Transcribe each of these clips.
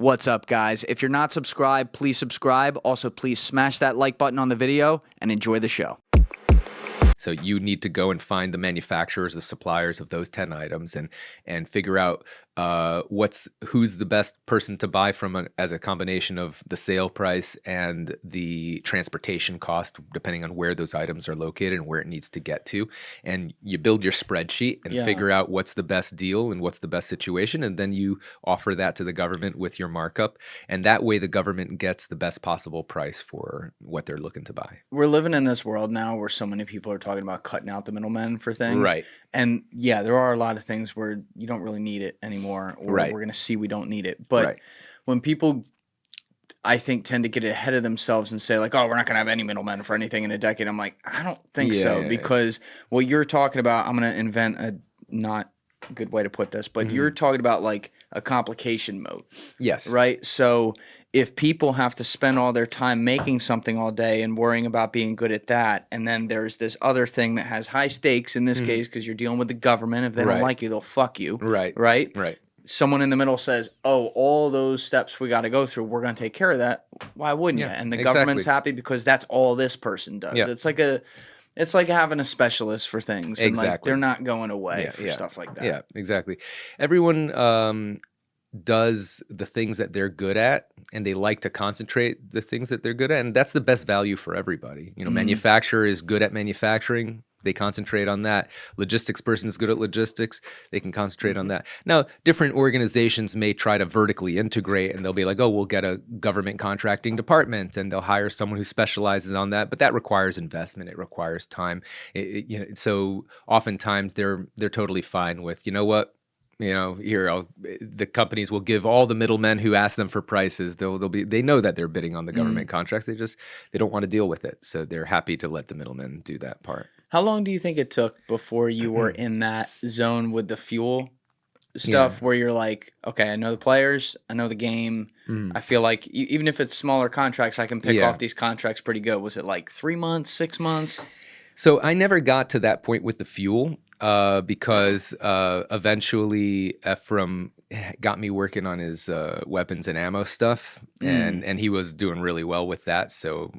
What's up, guys? If you're not subscribed, please subscribe. Also, please smash that like button on the video and enjoy the show. So you need to go and find the manufacturers, the suppliers of those 10 items and figure out who's the best person to buy from as a combination of the sale price and the transportation cost, depending on where those items are located and where it needs to get to. And you build your spreadsheet and figure out what's the best deal and what's the best situation. And then you offer that to the government with your markup. And that way the government gets the best possible price for what they're looking to buy. We're living in this world now where so many people are talking about cutting out the middlemen for things. Right. And yeah, there are a lot of things where you don't really need it anymore, or we're going to see we don't need it. But when people, I think, tend to get ahead of themselves and say like, oh, we're not going to have any middlemen for anything in a decade. I'm like, I don't think so, because what you're talking about, I'm going to invent a not good way to put this, but you're talking about like a complication mode. Yes. Right? So if people have to spend all their time making something all day and worrying about being good at that, and then there's this other thing that has high stakes in this case because you're dealing with the government. If they don't like you, they'll fuck you. Right. Someone in the middle says, oh, all those steps we got to go through, we're going to take care of that. Why wouldn't you? And the government's happy because that's all this person does. It's like having a specialist for things. And like they're not going away for stuff like that. Yeah, exactly. Everyone does the things that they're good at, and they like to concentrate the things that they're good at, and that's the best value for everybody. You know, manufacturer is good at manufacturing. They concentrate on that. Logistics person is good at logistics. They can concentrate on that. Now, different organizations may try to vertically integrate, and they'll be like, oh, we'll get a government contracting department, and they'll hire someone who specializes on that. But that requires investment. It requires time. So oftentimes they're totally fine with, you know what? The companies will give all the middlemen who ask them for prices. They know that they're bidding on the government contracts. They don't want to deal with it. So they're happy to let the middlemen do that part. How long do you think it took before you were in that zone with the fuel stuff where you're like, okay, I know the players, I know the game. I feel like even if it's smaller contracts, I can pick off these contracts pretty good. Was it like 3 months, 6 months? So I never got to that point with the fuel. Because eventually Ephraim got me working on his weapons and ammo stuff, and he was doing really well with that. So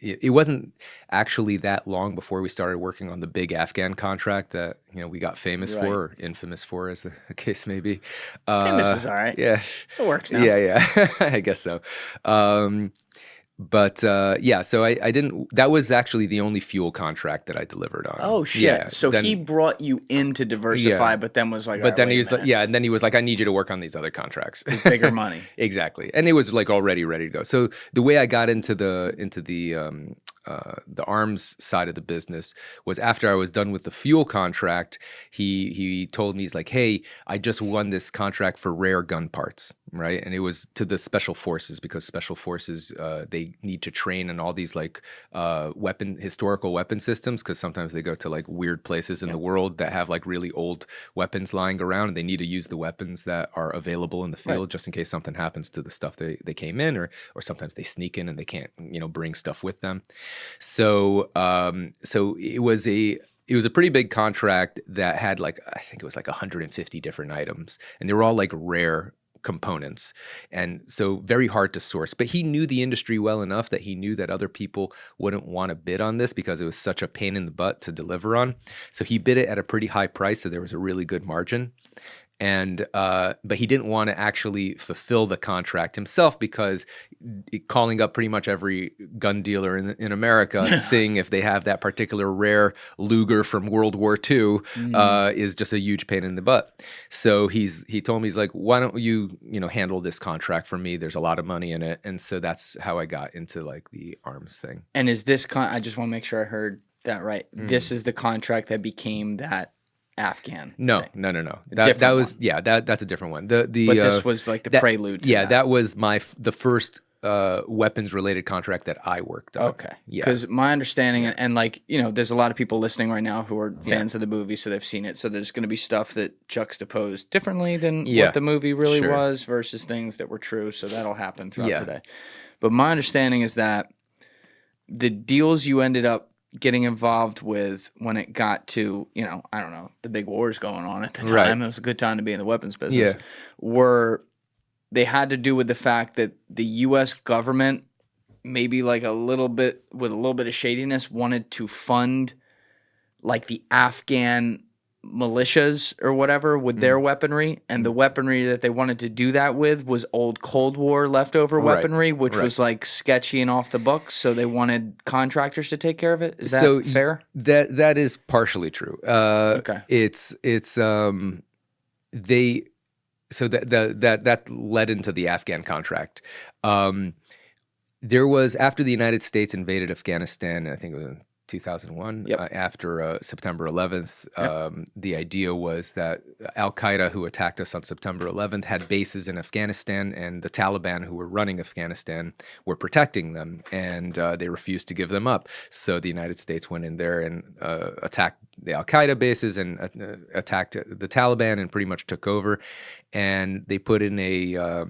it wasn't actually that long before we started working on the big Afghan contract that we got famous for, or infamous for, as the case may be. Famous is all right. Yeah, it works now. Yeah, I guess so. But so I didn't. That was actually the only fuel contract that I delivered on. Oh shit! Yeah, so then, he brought you in to diversify, but then was like, but then he was like, and then he was like, I need you to work on these other contracts. Bigger money. Exactly, and it was like already ready to go. So the way I got into the arms side of the business was after I was done with the fuel contract. He told me, he's like, hey, I just won this contract for rare gun parts, right? And it was to the special forces, because special forces they need to train in all these like historical weapon systems, because sometimes they go to like weird places in the world that have like really old weapons lying around, and they need to use the weapons that are available in the field just in case something happens to the stuff they came in, or sometimes they sneak in and they can't bring stuff with them. So it was a pretty big contract that had like, I think it was like 150 different items, and they were all like rare components, and so very hard to source. But he knew the industry well enough that he knew that other people wouldn't want to bid on this because it was such a pain in the butt to deliver on. So he bid it at a pretty high price, so there was a really good margin. And but he didn't want to actually fulfill the contract himself, because calling up pretty much every gun dealer in America, seeing if they have that particular rare Luger from World War II is just a huge pain in the butt. So he told me, he's like, why don't you handle this contract for me? There's a lot of money in it. And so that's how I got into like the arms thing. And is this I just want to make sure I heard that right. This is the contract that became that Afghan. No. That was that's a different one. But this was like the prelude to that was the first weapons related contract that I worked on. Okay. Yeah. Because my understanding, and like, there's a lot of people listening right now who are fans of the movie, so they've seen it. So there's going to be stuff that juxtaposed differently than what the movie really was versus things that were true. So that'll happen throughout today. But my understanding is that the deals you ended up getting involved with when it got to, I don't know, the big wars going on at the time. It was a good time to be in the weapons business. Were they had to do with the fact that the U.S. government, maybe like a little bit with a little bit of shadiness, wanted to fund like the Afghan militias or whatever with their weaponry, and the weaponry that they wanted to do that with was old Cold War leftover weaponry, which was like sketchy and off the books, so they wanted contractors to take care of it. Is that fair? That is partially true. Okay. They so that led into the Afghan contract. There was, after the United States invaded Afghanistan, I think it was in 2001, after September 11th, the idea was that Al-Qaeda, who attacked us on September 11th, had bases in Afghanistan, and the Taliban, who were running Afghanistan, were protecting them, and they refused to give them up. So the United States went in there and attacked the Al-Qaeda bases and attacked the Taliban and pretty much took over. And they put in a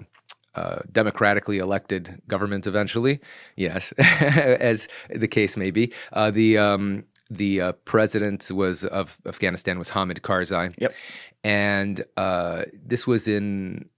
democratically elected government eventually, yes, as the case may be. The president of Afghanistan was Hamid Karzai. Yep. And this was in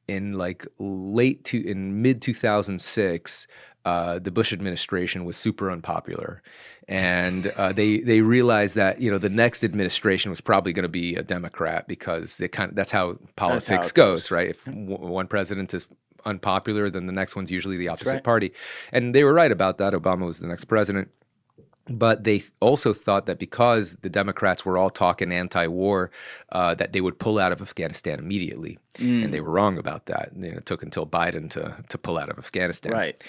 like mid 2006. The Bush administration was super unpopular, and they realized that the next administration was probably going to be a Democrat, because that's how politics goes, right? If one president is unpopular, then the next one's usually the opposite party. And they were right about that. Obama was the next president. But they also thought that because the Democrats were all talking anti-war, that they would pull out of Afghanistan immediately. And they were wrong about that. It took until Biden to pull out of Afghanistan. Right.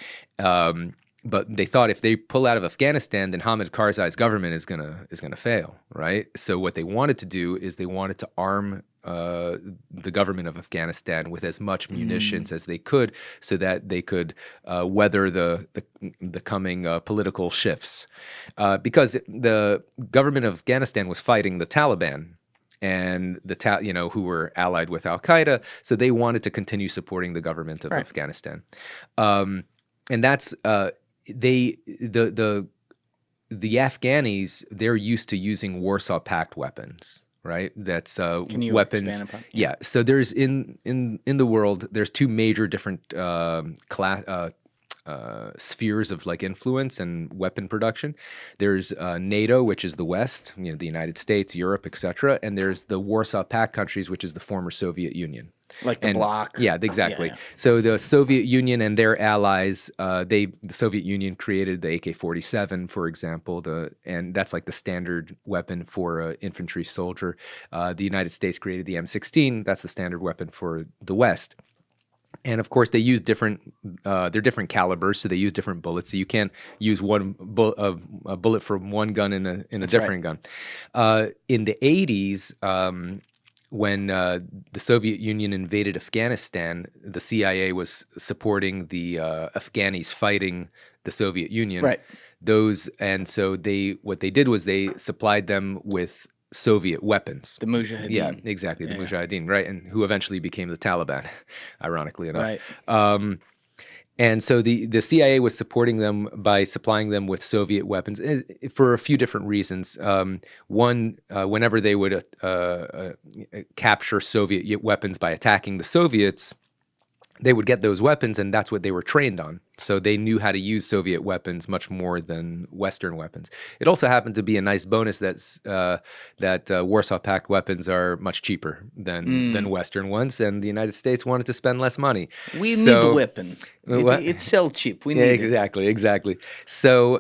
But they thought if they pull out of Afghanistan, then Hamid Karzai's government is gonna fail, right? So what they wanted to do is they wanted to arm the government of Afghanistan with as much munitions as they could, so that they could weather the coming political shifts, because the government of Afghanistan was fighting the Taliban, and who were allied with Al Qaeda, so they wanted to continue supporting the government of Afghanistan, and that's the Afghanis. They're used to using Warsaw Pact weapons. Right, that's Can you weapons. expand upon? Yeah, so there's in the world, there's two major different spheres of like influence and weapon production. There's NATO, which is the West, the United States, Europe, etc., and there's the Warsaw Pact countries, which is the former Soviet Union. Like the bloc. Yeah, exactly. Yeah. So the Soviet Union and their allies, the Soviet Union created the AK-47, for example, and that's like the standard weapon for an infantry soldier. The United States created the M16. That's the standard weapon for the West. And of course, they use they're different calibers, so they use different bullets. So you can't use a bullet from one gun in a different gun. In the 80s, when the Soviet Union invaded Afghanistan, the CIA was supporting the Afghanis fighting the Soviet Union. Right. So what they did was they supplied them with Soviet weapons. The Mujahideen. Yeah, exactly. The Mujahideen, right? And who eventually became the Taliban, ironically enough. Right. And so the CIA was supporting them by supplying them with Soviet weapons for a few different reasons. One, whenever they would capture Soviet weapons by attacking the Soviets, they would get those weapons, and that's what they were trained on. So they knew how to use Soviet weapons much more than Western weapons. It also happened to be a nice bonus that Warsaw Pact weapons are much cheaper than Western ones, and the United States wanted to spend less money. We need the weapon. It's sell cheap. We need exactly. So,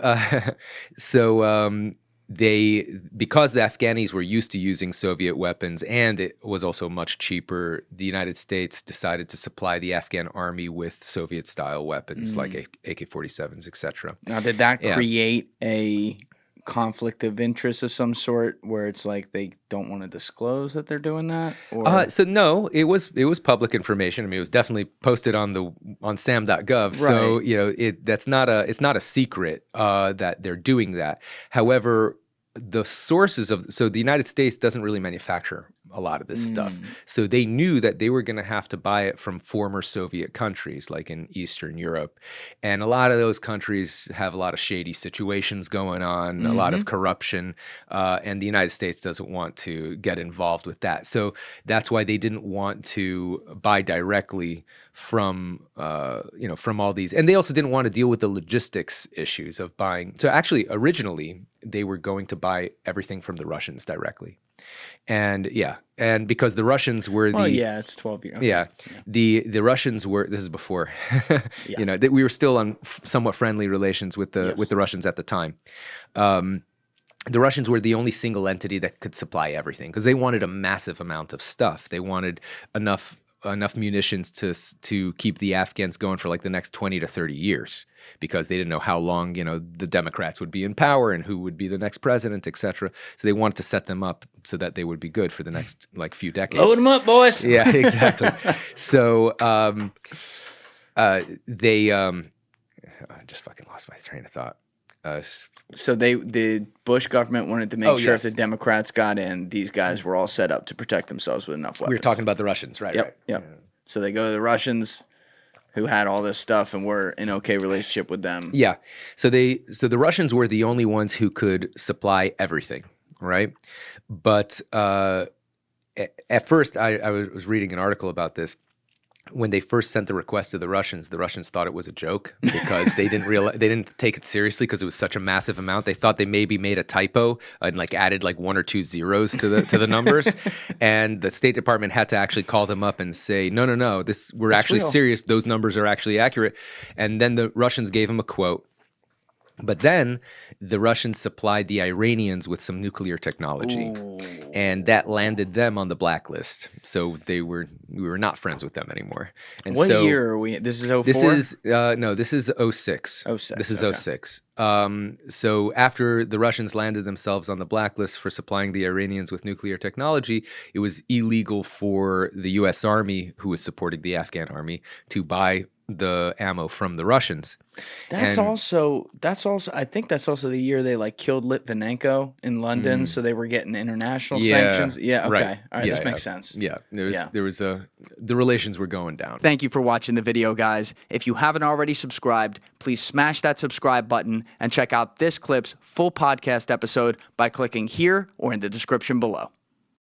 because the Afghanis were used to using Soviet weapons, and it was also much cheaper, the United States decided to supply the Afghan army with Soviet-style weapons like AK-47s, etc. Now, did that create a conflict of interest of some sort, where it's like they don't want to disclose that they're doing that? Or? So no, it was public information. I mean, it was definitely posted on sam.gov. Right. So it's not a secret that they're doing that. However, the sources so the United States doesn't really manufacture a lot of this stuff. So they knew that they were going to have to buy it from former Soviet countries like in Eastern Europe. And a lot of those countries have a lot of shady situations going on, a lot of corruption, and the United States doesn't want to get involved with that. So that's why they didn't want to buy directly from from all these, and they also didn't want to deal with the logistics issues of buying. So actually, originally they were going to buy everything from the Russians directly, and because the Russians were it's 12 years. Okay. The Russians were. This is before, that we were still on somewhat friendly relations with the Russians at the time. The Russians were the only single entity that could supply everything because they wanted a massive amount of stuff. They wanted enough munitions to keep the Afghans going for like the next 20 to 30 years because they didn't know how long, the Democrats would be in power and who would be the next president, etc. So they wanted to set them up so that they would be good for the next like few decades. Load them up, boys. Yeah, exactly. So I just fucking lost my train of thought. So the Bush government wanted to make sure if the Democrats got in, these guys were all set up to protect themselves with enough weapons. We were talking about the Russians, right? Yep. Right. Yep. Yeah. So they go to the Russians, who had all this stuff and were in okay relationship with them. Yeah. So the Russians were the only ones who could supply everything, right? But at first, I was reading an article about this. When they first sent the request to the Russians thought it was a joke because they didn't take it seriously because it was such a massive amount. They thought they maybe made a typo and like added like 1 or 2 zeros to the numbers, and the State Department had to actually call them up and say, no, we're actually serious. Those numbers are actually accurate. And then the Russians gave them a quote. But then the Russians supplied the Iranians with some nuclear technology, and that landed them on the blacklist. So we were not friends with them anymore. And what year are we? This is 04? This is this is 06. 06. This is 06. So after the Russians landed themselves on the blacklist for supplying the Iranians with nuclear technology, it was illegal for the U.S. Army, who was supporting the Afghan army, to buy the ammo from the Russians. That's also I think that's also the year they like killed Litvinenko in London, so they were getting international sanctions. Yeah, okay. Right. All right, this makes sense. Yeah. There was the relations were going down. Thank you for watching the video, guys. If you haven't already subscribed, please smash that subscribe button and check out this clip's full podcast episode by clicking here or in the description below.